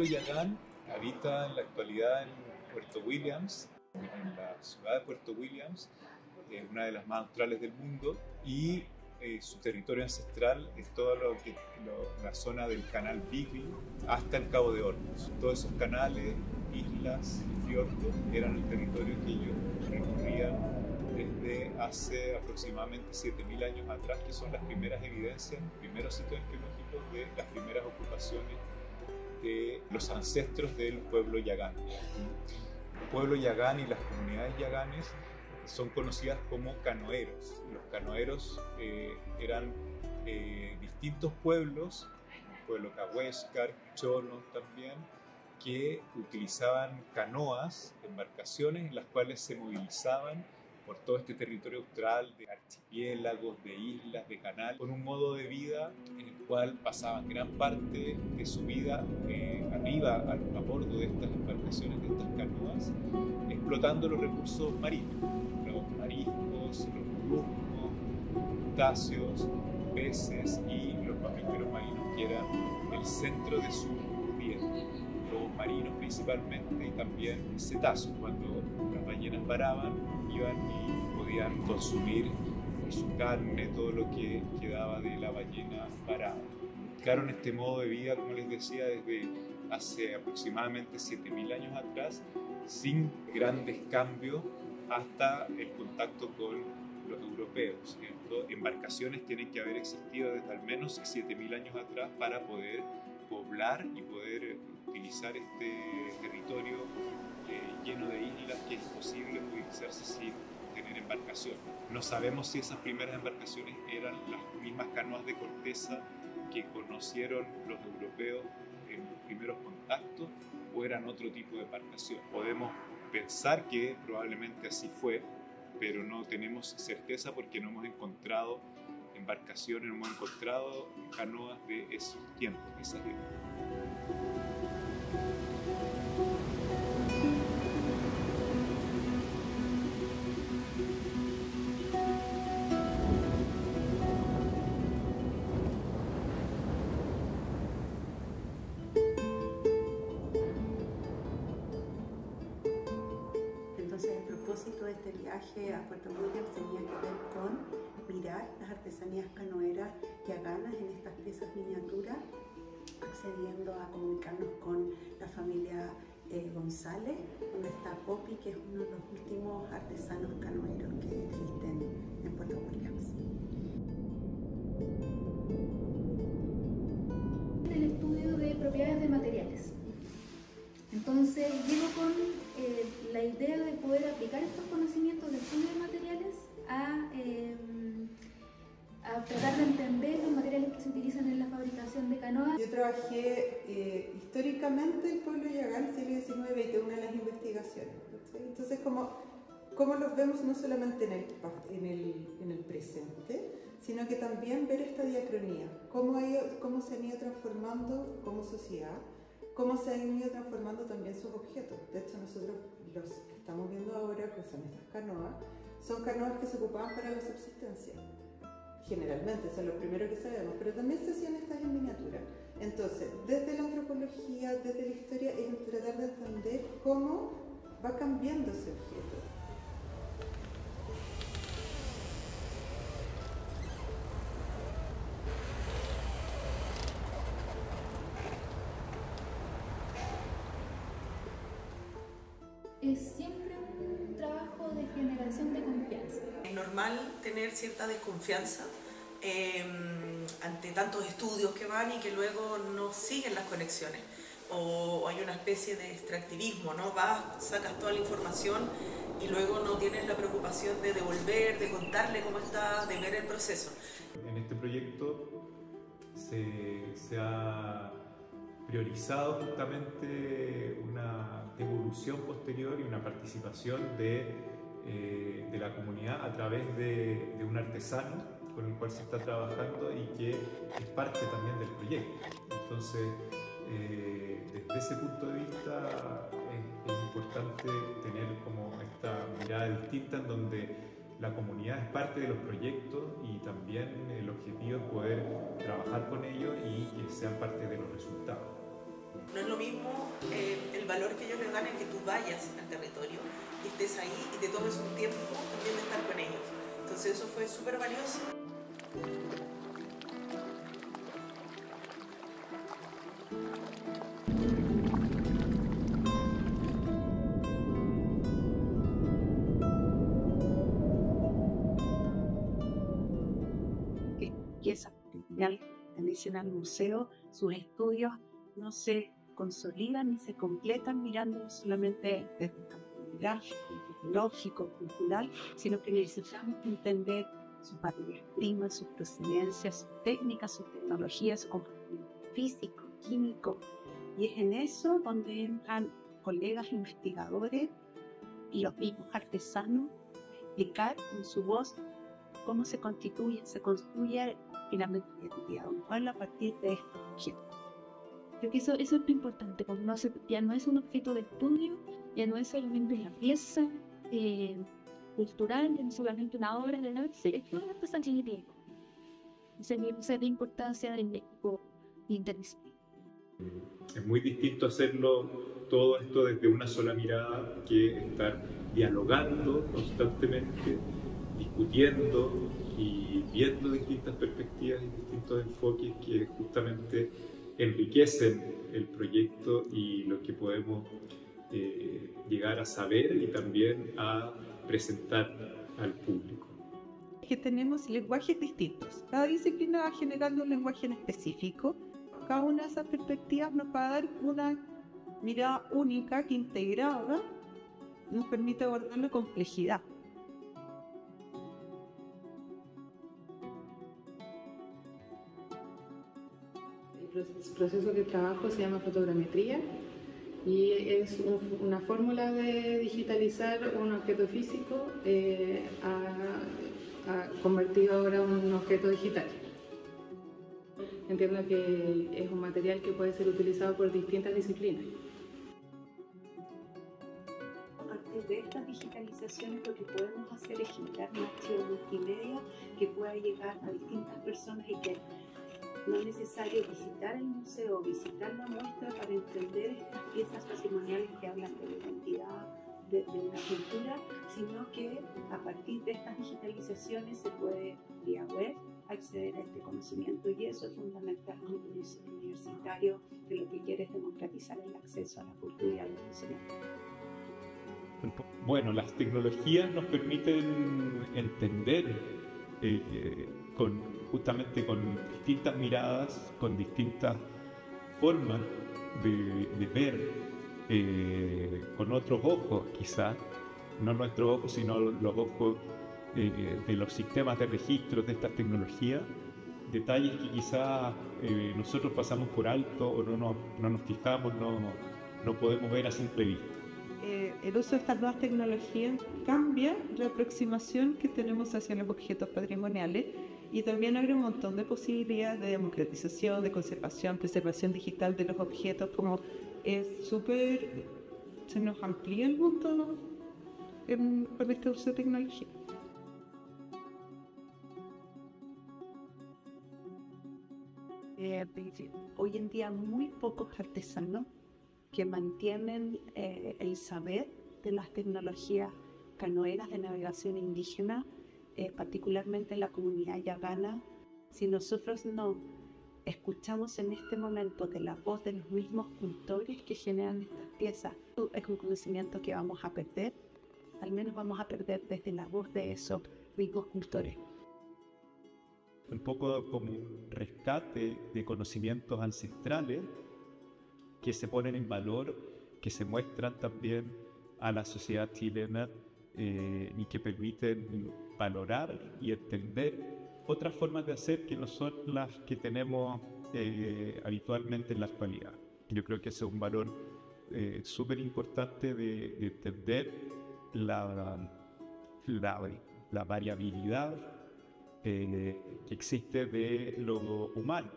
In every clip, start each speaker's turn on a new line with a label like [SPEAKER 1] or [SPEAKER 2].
[SPEAKER 1] pueblo yagán habita en la actualidad en Puerto Williams, en la ciudad de Puerto Williams, una de las más australes del mundo, y su territorio ancestral es toda la zona del canal Beagle hasta el Cabo de Hornos. Todos esos canales, islas y fiordos eran el territorio que ellos recorrían desde hace aproximadamente 7.000 años atrás, que son las primeras evidencias, los primeros sitios arqueológicos de las primeras ocupaciones de los ancestros del pueblo yagán. El pueblo yagán y las comunidades yaganes son conocidas como canoeros. Los canoeros eran distintos pueblos, el pueblo cahuéscar, chonos también, que utilizaban canoas, embarcaciones en las cuales se movilizaban por todo este territorio austral de archipiélagos, de islas, de canal, con un modo de vida en el cual pasaban gran parte de su vida arriba, a bordo de estas embarcaciones, de estas canoas, explotando los recursos marinos, los mariscos, los moluscos, crustáceos, peces y los mamíferos marinos, que eran el centro de su dieta. Los marinos principalmente, y también cetáceos. Cuando las ballenas varaban, iban y podían consumir por su carne todo lo que quedaba de la ballena varada. Claro, en este modo de vida, como les decía, desde hace aproximadamente 7.000 años atrás, sin grandes cambios hasta el contacto con los europeos, ¿cierto? Embarcaciones tienen que haber existido desde al menos 7.000 años atrás para poder poblar y poder utilizar este territorio lleno de islas, que es imposible movilizarse sin tener embarcaciones. No sabemos si esas primeras embarcaciones eran las mismas canoas de corteza que conocieron los europeos en los primeros contactos o eran otro tipo de embarcación. Podemos pensar que probablemente así fue, pero no tenemos certeza porque no hemos encontrado embarcaciones, no hemos encontrado canoas de esos tiempos, de esas épocas.
[SPEAKER 2] Entonces el propósito de este viaje a Puerto Williams tenía que ver con mirar las artesanías canoeras yaganas en estas piezas miniaturas, accediendo a comunicarnos con la familia González, donde está Poppy, que es uno de los últimos artesanos canoeros que existen en Puerto Williams.
[SPEAKER 3] El estudio de propiedades de materiales. Entonces llego con la idea de poder aplicar estos conocimientos de estudio de materiales a tratar de entender los materiales que se utilizan en la fabricación de canoas.
[SPEAKER 2] Yo trabajé históricamente el pueblo yagán, siglo XIX, y una de las investigaciones. Entonces, como los vemos no solamente en el presente, sino que también ver esta diacronía, cómo se han ido transformando como sociedad, cómo se han ido transformando también sus objetos. De hecho, nosotros los que estamos viendo ahora, que son estas canoas, son canoas que se ocupaban para la subsistencia. Generalmente, eso es lo primero que sabemos, pero también se hacían estas en miniatura. Entonces, desde la antropología, desde la historia, es tratar de entender cómo va cambiando ese objeto.
[SPEAKER 3] Es siempre un trabajo de generación de confianza.
[SPEAKER 4] Es normal tener cierta desconfianza ante tantos estudios que van y que luego no siguen las conexiones. O hay una especie de extractivismo, ¿no? Vas, sacas toda la información y luego no tienes la preocupación de devolver, de contarle cómo está, de ver el proceso.
[SPEAKER 1] En este proyecto se ha priorizado justamente una devolución posterior y una participación de la comunidad a través de un artesano con el cual se está trabajando y que es parte también del proyecto. Entonces, desde ese punto de vista es importante tener como esta mirada distinta en donde la comunidad es parte de los proyectos y también el objetivo es poder trabajar con ellos y que sean parte de los resultados.
[SPEAKER 4] No es lo mismo el valor que ellos les dan en que tú vayas al territorio y estés ahí y te tomes un tiempo también de estar con ellos. Entonces eso fue súper valioso.
[SPEAKER 5] Piezas originales pertenecen al museo, sus estudios no se consolidan ni se completan mirando solamente desde el campo gráfico, tecnológico, cultural, sino que necesitamos entender sus materias primas, sus procedencias, sus técnicas, sus tecnologías, su comportamiento físico, químico, y es en eso donde entran colegas investigadores y los mismos artesanos a explicar en su voz cómo se construye finalmente la identidad humana a partir de estos objetos.
[SPEAKER 3] Creo que eso es lo importante, como ya no es un objeto de estudio, ya no es solamente una pieza cultural, ya no es solamente una obra de arte, es una cosa que tiene. Esa es la importancia del equipo interdisciplinario.
[SPEAKER 1] Es muy distinto hacerlo todo esto desde una sola mirada que estar dialogando constantemente, discutiendo y viendo distintas perspectivas y distintos enfoques que justamente enriquecen el proyecto y lo que podemos llegar a saber y también a presentar al público.
[SPEAKER 2] Que tenemos lenguajes distintos. Cada disciplina va generando un lenguaje en específico. Cada una de esas perspectivas nos va a dar una mirada única que integrada nos permite abordar la complejidad.
[SPEAKER 6] El proceso de trabajo se llama fotogrametría y es una fórmula de digitalizar un objeto físico convertido ahora en un objeto digital. Entiendo que es un material que puede ser utilizado por distintas disciplinas.
[SPEAKER 5] A partir de estas digitalizaciones lo que podemos hacer es generar un archivo multimedia que pueda llegar a distintas personas y que no es necesario visitar el museo o visitar la muestra para entender estas piezas patrimoniales que hablan de la identidad de una cultura, sino que a partir de estas digitalizaciones se puede, vía web, acceder a este conocimiento, y eso es fundamental como universitario que lo que quiere es democratizar el acceso a la cultura y al conocimiento.
[SPEAKER 1] Bueno, las tecnologías nos permiten entender justamente con distintas miradas, con distintas formas de ver, con otros ojos quizás, no nuestros ojos, sino los ojos de los sistemas de registros de estas tecnologías, detalles que quizás nosotros pasamos por alto o no nos fijamos, no podemos ver a simple vista.
[SPEAKER 2] El uso de estas nuevas tecnologías cambia la aproximación que tenemos hacia los objetos patrimoniales y también abre un montón de posibilidades de democratización, de conservación, preservación digital de los objetos, como es súper, se nos amplía el mundo con este uso de tecnología.
[SPEAKER 5] Hoy en día muy pocos artesanos que mantienen el saber de las tecnologías canoeras de navegación indígena, particularmente en la comunidad yagana. Si nosotros no escuchamos en este momento de la voz de los mismos cultores que generan estas piezas, es un conocimiento que vamos a perder, al menos vamos a perder desde la voz de esos mismos cultores.
[SPEAKER 1] Un poco como un rescate de conocimientos ancestrales que se ponen en valor, que se muestran también a la sociedad chilena y que permiten valorar y entender otras formas de hacer que no son las que tenemos habitualmente en la actualidad. Yo creo que ese es un valor súper importante de entender la variabilidad que existe de lo humano,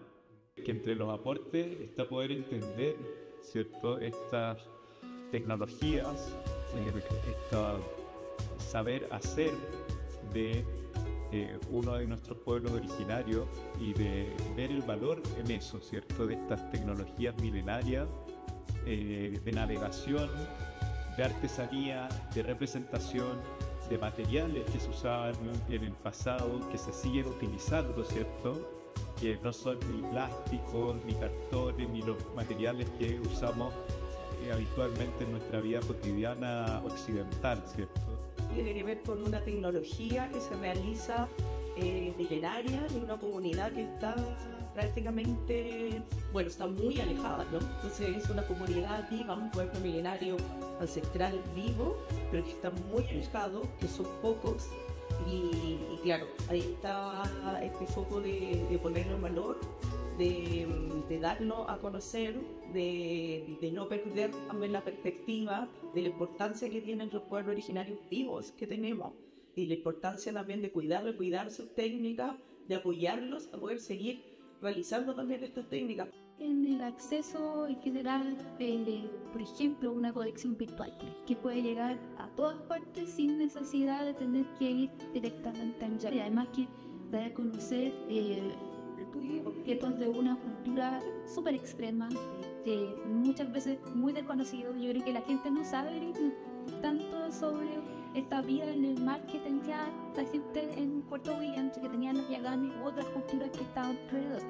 [SPEAKER 1] que entre los aportes está poder entender, ¿cierto?, estas tecnologías, saber hacer de uno de nuestros pueblos originarios y de ver el valor en eso, ¿cierto?, de estas tecnologías milenarias de navegación, de artesanía, de representación, de materiales que se usaban en el pasado, que se siguen utilizando, ¿cierto? Que no son ni plásticos, ni cartones, ni los materiales que usamos habitualmente en nuestra vida cotidiana occidental, ¿cierto?
[SPEAKER 5] Tiene que ver con una tecnología que se realiza milenaria en una comunidad que está prácticamente, bueno, está muy alejada, ¿no? Entonces es una comunidad viva, un pueblo milenario ancestral vivo, pero que está muy alejado, que son pocos. Y claro, ahí está este foco de ponerlo en valor, de darlo a conocer, de no perder también la perspectiva de la importancia que tienen los pueblos originarios vivos que tenemos y la importancia también de cuidar sus técnicas, de apoyarlos a poder seguir realizando también estas técnicas.
[SPEAKER 3] En el acceso en general, por ejemplo, una colección virtual que puede llegar a todas partes sin necesidad de tener que ir directamente allá. Y además que da a conocer objetos de una cultura súper extrema, muchas veces muy desconocidos. Yo creo que la gente no sabe tanto sobre esta vida en el mar que tenía la gente en Puerto Williams, que tenían los yaganes u otras culturas que estaban alrededor.